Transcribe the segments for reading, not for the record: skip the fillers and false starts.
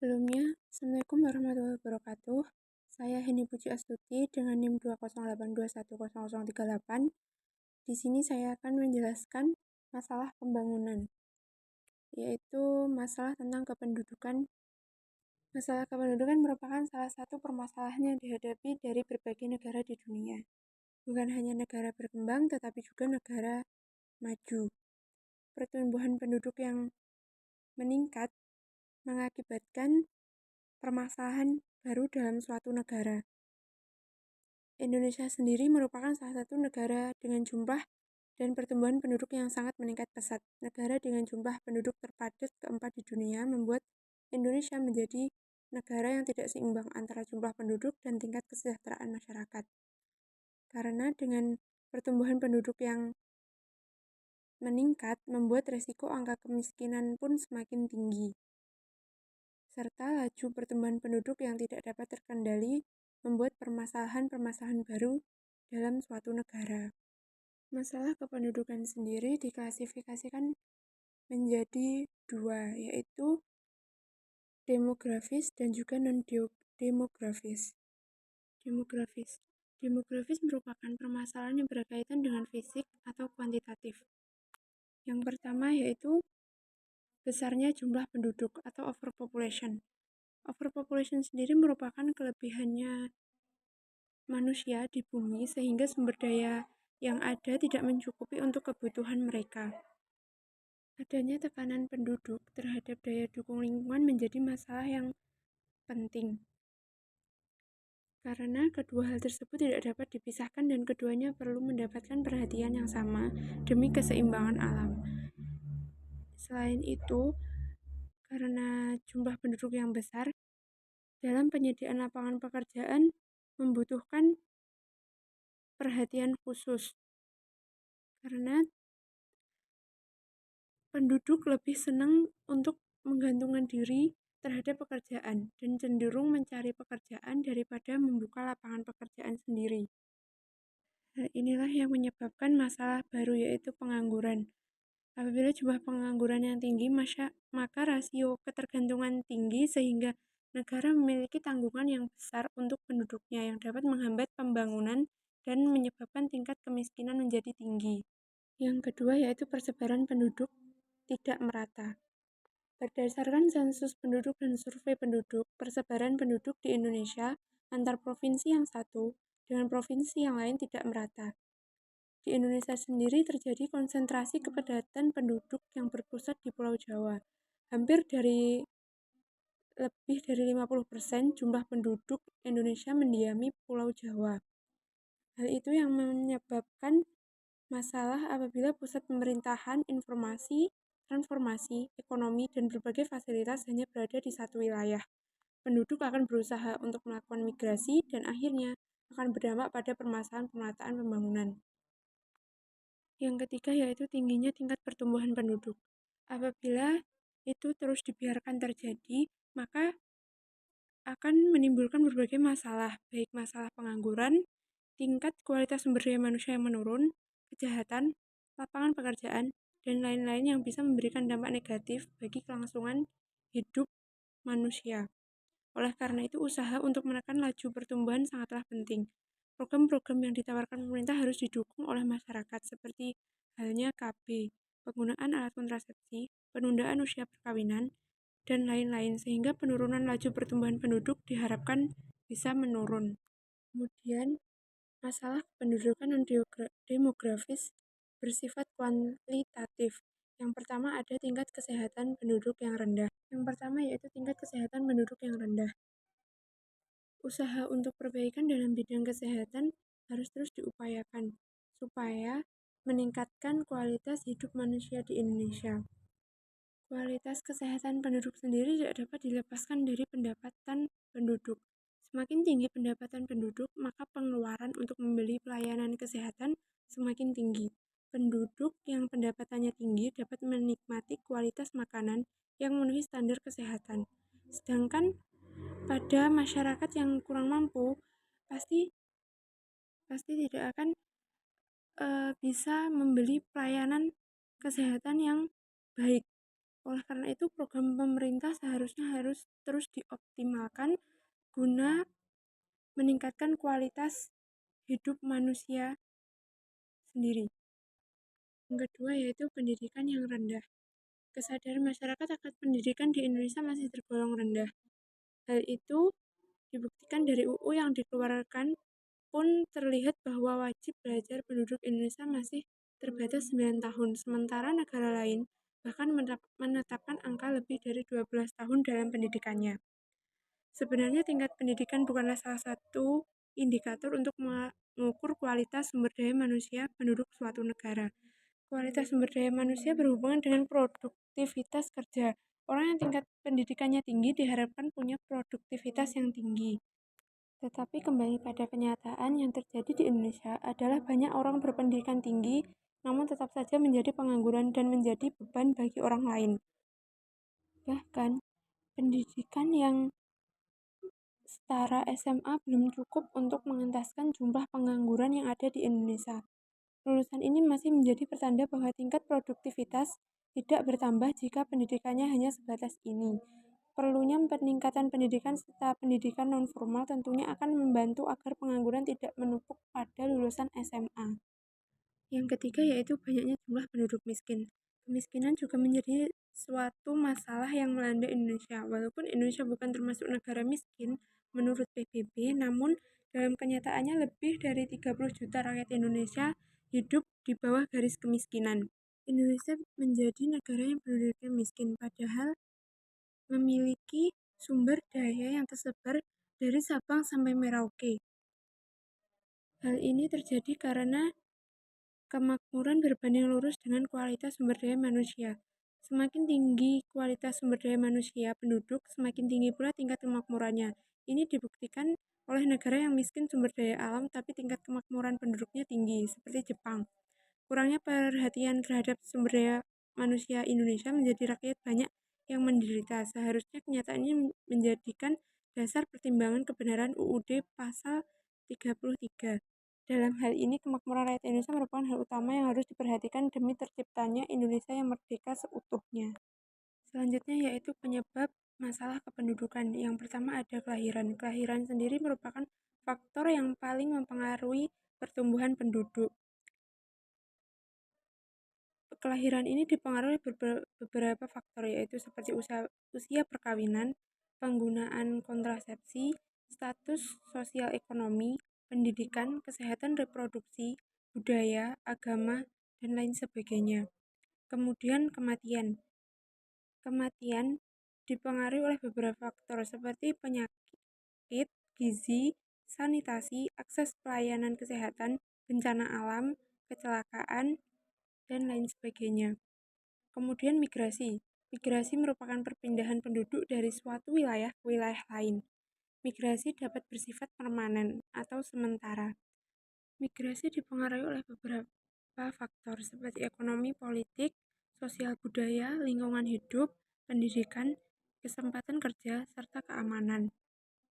Sebelumnya, Assalamualaikum warahmatullahi wabarakatuh. Saya Heni Puji Astuti dengan NIM 208210038. Di sini saya akan menjelaskan masalah pembangunan, yaitu masalah tentang kependudukan. Masalah kependudukan merupakan salah satu permasalahan yang dihadapi dari berbagai negara di dunia. Bukan hanya negara berkembang, tetapi juga negara maju. Pertumbuhan penduduk yang meningkat mengakibatkan permasalahan baru dalam suatu negara. Indonesia sendiri merupakan salah satu negara dengan jumlah dan pertumbuhan penduduk yang sangat meningkat pesat. Negara dengan jumlah penduduk terpadat keempat di dunia membuat Indonesia menjadi negara yang tidak seimbang antara jumlah penduduk dan tingkat kesejahteraan masyarakat. Karena dengan pertumbuhan penduduk yang meningkat membuat resiko angka kemiskinan pun semakin tinggi, serta laju pertumbuhan penduduk yang tidak dapat terkendali membuat permasalahan-permasalahan baru dalam suatu negara. Masalah kependudukan sendiri diklasifikasikan menjadi dua, yaitu demografis dan juga non-demografis. Demografis merupakan permasalahan yang berkaitan dengan fisik atau kuantitatif. Yang pertama yaitu besarnya jumlah penduduk atau overpopulation. Overpopulation sendiri merupakan kelebihannya manusia di bumi sehingga sumber daya yang ada tidak mencukupi untuk kebutuhan mereka. Adanya tekanan penduduk terhadap daya dukung lingkungan menjadi masalah yang penting. Karena kedua hal tersebut tidak dapat dipisahkan dan keduanya perlu mendapatkan perhatian yang sama demi keseimbangan alam. Selain itu, karena jumlah penduduk yang besar, dalam penyediaan lapangan pekerjaan membutuhkan perhatian khusus. Karena penduduk lebih senang untuk menggantungkan diri terhadap pekerjaan dan cenderung mencari pekerjaan daripada membuka lapangan pekerjaan sendiri. Hal inilah yang menyebabkan masalah baru yaitu pengangguran. Apabila jumlah pengangguran yang tinggi, maka rasio ketergantungan tinggi sehingga negara memiliki tanggungan yang besar untuk penduduknya yang dapat menghambat pembangunan dan menyebabkan tingkat kemiskinan menjadi tinggi. Yang kedua yaitu persebaran penduduk tidak merata. Berdasarkan sensus penduduk dan survei penduduk, persebaran penduduk di Indonesia antar provinsi yang satu dengan provinsi yang lain tidak merata. Di Indonesia sendiri terjadi konsentrasi kepadatan penduduk yang berpusat di Pulau Jawa. Lebih dari 50% jumlah penduduk Indonesia mendiami Pulau Jawa. Hal itu yang menyebabkan masalah apabila pusat pemerintahan, informasi, transformasi, ekonomi, dan berbagai fasilitas hanya berada di satu wilayah. Penduduk akan berusaha untuk melakukan migrasi dan akhirnya akan berdampak pada permasalahan pemetaan pembangunan. Yang ketiga yaitu tingginya tingkat pertumbuhan penduduk. Apabila itu terus dibiarkan terjadi, maka akan menimbulkan berbagai masalah, baik masalah pengangguran, tingkat kualitas sumber daya manusia yang menurun, kejahatan, lapangan pekerjaan, dan lain-lain yang bisa memberikan dampak negatif bagi kelangsungan hidup manusia. Oleh karena itu, usaha untuk menekan laju pertumbuhan sangatlah penting. Program-program yang ditawarkan pemerintah harus didukung oleh masyarakat, seperti halnya KB, penggunaan alat kontrasepsi, penundaan usia perkawinan, dan lain-lain, sehingga penurunan laju pertumbuhan penduduk diharapkan bisa menurun. Kemudian, masalah pendudukan non-demografis bersifat kualitatif. Yang pertama ada tingkat kesehatan penduduk yang rendah. Yang pertama yaitu tingkat kesehatan penduduk yang rendah. Usaha untuk perbaikan dalam bidang kesehatan harus terus diupayakan supaya meningkatkan kualitas hidup manusia di Indonesia. Kualitas kesehatan penduduk sendiri tidak dapat dilepaskan dari pendapatan penduduk. Semakin tinggi pendapatan penduduk, maka pengeluaran untuk membeli pelayanan kesehatan semakin tinggi. Penduduk yang pendapatannya tinggi dapat menikmati kualitas makanan yang memenuhi standar kesehatan. Sedangkan pada masyarakat yang kurang mampu, pasti tidak akan bisa membeli pelayanan kesehatan yang baik. Oleh karena itu, program pemerintah seharusnya harus terus dioptimalkan guna meningkatkan kualitas hidup manusia sendiri. Yang kedua yaitu pendidikan yang rendah. Kesadaran masyarakat akan pendidikan di Indonesia masih tergolong rendah. Hal itu dibuktikan dari UU yang dikeluarkan pun terlihat bahwa wajib belajar penduduk Indonesia masih terbatas 9 tahun, sementara negara lain bahkan menetapkan angka lebih dari 12 tahun dalam pendidikannya. Sebenarnya tingkat pendidikan bukanlah salah satu indikator untuk mengukur kualitas sumber daya manusia penduduk suatu negara. Kualitas sumber daya manusia berhubungan dengan produktivitas kerja. Orang yang tingkat pendidikannya tinggi diharapkan punya produktivitas yang tinggi. Tetapi kembali pada kenyataan yang terjadi di Indonesia adalah banyak orang berpendidikan tinggi namun tetap saja menjadi pengangguran dan menjadi beban bagi orang lain. Bahkan, pendidikan yang setara SMA belum cukup untuk mengentaskan jumlah pengangguran yang ada di Indonesia. Lulusan ini masih menjadi pertanda bahwa tingkat produktivitas tidak bertambah jika pendidikannya hanya sebatas ini. Perlunya peningkatan pendidikan serta pendidikan non-formal tentunya akan membantu agar pengangguran tidak menumpuk pada lulusan SMA. Yang ketiga yaitu banyaknya jumlah penduduk miskin. Kemiskinan juga menjadi suatu masalah yang melanda Indonesia. Walaupun Indonesia bukan termasuk negara miskin menurut PBB, namun dalam kenyataannya lebih dari 30 juta rakyat Indonesia hidup di bawah garis kemiskinan. Indonesia menjadi negara yang penduduknya miskin, padahal memiliki sumber daya yang tersebar dari Sabang sampai Merauke. Hal ini terjadi karena kemakmuran berbanding lurus dengan kualitas sumber daya manusia. Semakin tinggi kualitas sumber daya manusia penduduk, semakin tinggi pula tingkat kemakmurannya. Ini dibuktikan oleh negara yang miskin sumber daya alam tapi tingkat kemakmuran penduduknya tinggi, seperti Jepang. Kurangnya perhatian terhadap sumber daya manusia Indonesia menjadi rakyat banyak yang menderita. Seharusnya kenyataan ini menjadikan dasar pertimbangan kebenaran UUD pasal 33. Dalam hal ini, kemakmuran rakyat Indonesia merupakan hal utama yang harus diperhatikan demi terciptanya Indonesia yang merdeka seutuhnya. Selanjutnya yaitu penyebab masalah kependudukan. Yang pertama ada kelahiran. Kelahiran sendiri merupakan faktor yang paling mempengaruhi pertumbuhan penduduk. Kelahiran ini dipengaruhi beberapa faktor yaitu seperti usia perkawinan, penggunaan kontrasepsi, status sosial ekonomi, pendidikan, kesehatan reproduksi, budaya, agama, dan lain sebagainya. Kemudian kematian. Kematian dipengaruhi oleh beberapa faktor seperti penyakit, gizi, sanitasi, akses pelayanan kesehatan, bencana alam, kecelakaan, dan lain sebagainya. Kemudian migrasi. Migrasi merupakan perpindahan penduduk dari suatu wilayah ke wilayah lain. Migrasi dapat bersifat permanen atau sementara. Migrasi dipengaruhi oleh beberapa faktor seperti ekonomi, politik, sosial budaya, lingkungan hidup, pendidikan, kesempatan kerja, serta keamanan.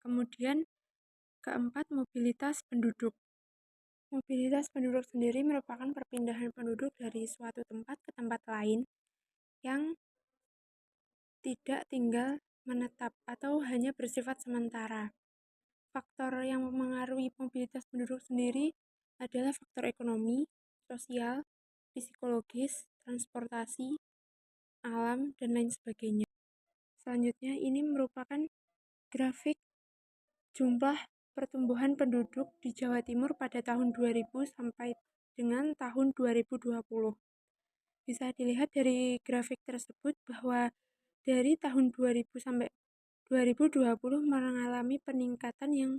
Kemudian keempat, mobilitas penduduk. Mobilitas penduduk sendiri merupakan perpindahan penduduk dari suatu tempat ke tempat lain yang tidak tinggal menetap atau hanya bersifat sementara. Faktor yang mempengaruhi mobilitas penduduk sendiri adalah faktor ekonomi, sosial, psikologis, transportasi, alam, dan lain sebagainya. Selanjutnya ini merupakan grafik jumlah pertumbuhan penduduk di Jawa Timur pada tahun 2000 sampai dengan tahun 2020. Bisa dilihat dari grafik tersebut bahwa dari tahun 2000 sampai 2020 mengalami peningkatan yang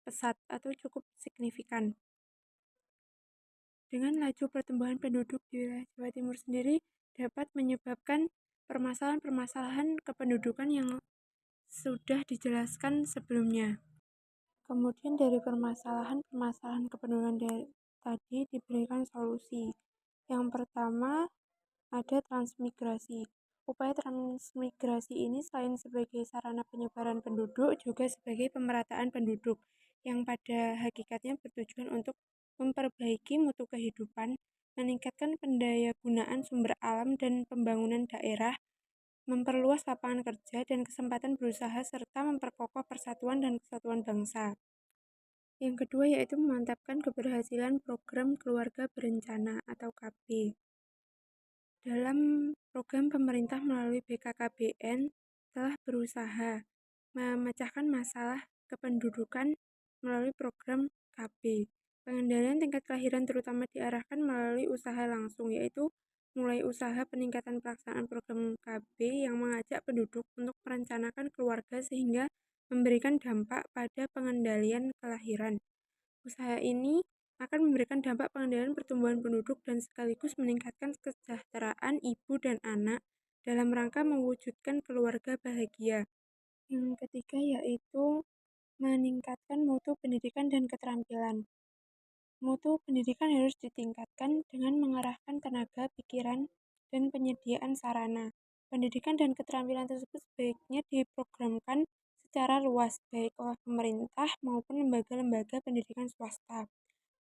pesat atau cukup signifikan. Dengan laju pertumbuhan penduduk di wilayah Jawa Timur sendiri dapat menyebabkan permasalahan-permasalahan kependudukan yang sudah dijelaskan sebelumnya. Kemudian dari permasalahan-permasalahan kependudukan tadi diberikan solusi. Yang pertama ada transmigrasi. Upaya transmigrasi ini selain sebagai sarana penyebaran penduduk juga sebagai pemerataan penduduk yang pada hakikatnya bertujuan untuk memperbaiki mutu kehidupan, meningkatkan pendayagunaan sumber alam dan pembangunan daerah, memperluas lapangan kerja dan kesempatan berusaha, serta memperkokoh persatuan dan kesatuan bangsa. Yang kedua yaitu memantapkan keberhasilan program keluarga berencana atau KB. Dalam program pemerintah melalui BKKBN telah berusaha memecahkan masalah kependudukan melalui program KB. Pengendalian tingkat kelahiran terutama diarahkan melalui usaha langsung, yaitu mulai usaha peningkatan pelaksanaan program KB yang mengajak penduduk untuk merencanakan keluarga sehingga memberikan dampak pada pengendalian kelahiran. Usaha ini akan memberikan dampak pengendalian pertumbuhan penduduk dan sekaligus meningkatkan kesejahteraan ibu dan anak dalam rangka mewujudkan keluarga bahagia. Yang ketiga yaitu meningkatkan mutu pendidikan dan keterampilan. Mutu pendidikan harus ditingkatkan dengan mengarahkan tenaga, pikiran, dan penyediaan sarana. Pendidikan dan keterampilan tersebut sebaiknya diprogramkan secara luas, baik oleh pemerintah maupun lembaga-lembaga pendidikan swasta,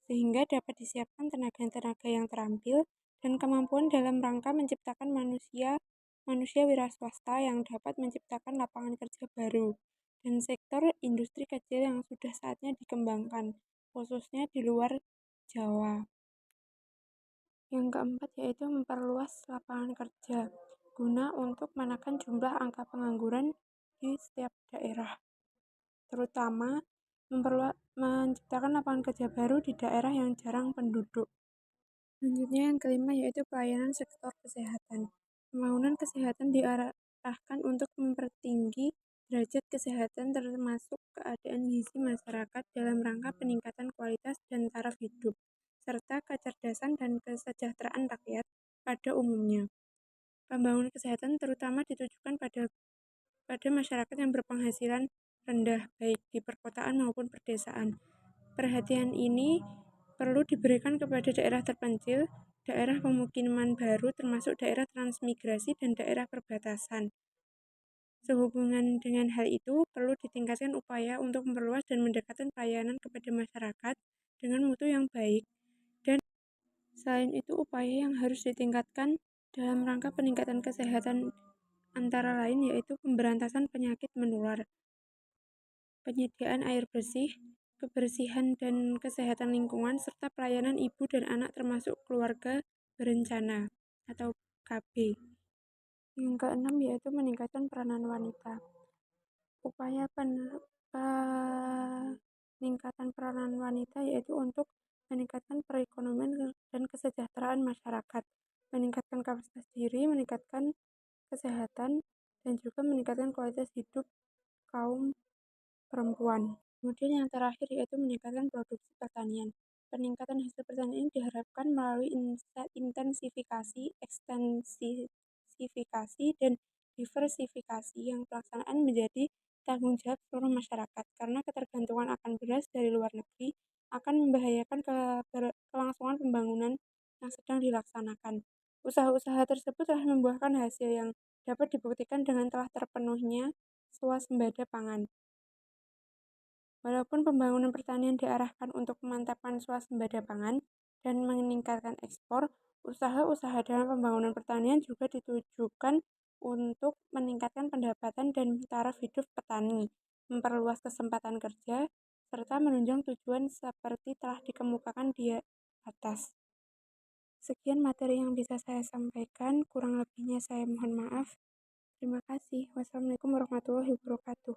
sehingga dapat disiapkan tenaga-tenaga yang terampil dan kemampuan dalam rangka menciptakan manusia wira swasta yang dapat menciptakan lapangan kerja baru, dan sektor industri kecil yang sudah saatnya dikembangkan, khususnya di luar Jawa. Yang keempat yaitu memperluas lapangan kerja guna untuk menekan jumlah angka pengangguran di setiap daerah, terutama menciptakan lapangan kerja baru di daerah yang jarang penduduk. Selanjutnya yang kelima yaitu pelayanan sektor kesehatan. Pembangunan kesehatan diarahkan untuk mempertinggi derajat kesehatan termasuk keadaan gizi masyarakat dalam rangka peningkatan kualitas dan taraf hidup, serta kecerdasan dan kesejahteraan rakyat pada umumnya. Pembangunan kesehatan terutama ditujukan pada masyarakat yang berpenghasilan rendah, baik di perkotaan maupun perdesaan. Perhatian ini perlu diberikan kepada daerah terpencil, daerah pemukiman baru termasuk daerah transmigrasi dan daerah perbatasan. Sehubungan dengan hal itu, perlu ditingkatkan upaya untuk memperluas dan mendekatkan pelayanan kepada masyarakat dengan mutu yang baik. Dan selain itu, upaya yang harus ditingkatkan dalam rangka peningkatan kesehatan antara lain yaitu pemberantasan penyakit menular, penyediaan air bersih, kebersihan dan kesehatan lingkungan, serta pelayanan ibu dan anak termasuk keluarga berencana atau KB. Yang keenam yaitu meningkatkan peranan wanita. Upaya peningkatan peranan wanita yaitu untuk meningkatkan perekonomian dan kesejahteraan masyarakat, meningkatkan kapasitas diri, meningkatkan kesehatan, dan juga meningkatkan kualitas hidup kaum perempuan. Kemudian yang terakhir yaitu meningkatkan produksi pertanian. Peningkatan hasil pertanian ini diharapkan melalui intensifikasi, ekstensifikasi, dan diversifikasi yang pelaksanaan menjadi tanggung jawab seluruh masyarakat, karena ketergantungan akan beras dari luar negeri akan membahayakan kelangsungan pembangunan yang sedang dilaksanakan. Usaha-usaha tersebut telah membuahkan hasil yang dapat dibuktikan dengan telah terpenuhnya swasembada pangan. Walaupun pembangunan pertanian diarahkan untuk memantapkan swasembada pangan dan meningkatkan ekspor, usaha-usaha dalam pembangunan pertanian juga ditujukan untuk meningkatkan pendapatan dan taraf hidup petani, memperluas kesempatan kerja, serta menunjang tujuan seperti telah dikemukakan di atas. Sekian materi yang bisa saya sampaikan, kurang lebihnya saya mohon maaf. Terima kasih. Wassalamualaikum warahmatullahi wabarakatuh.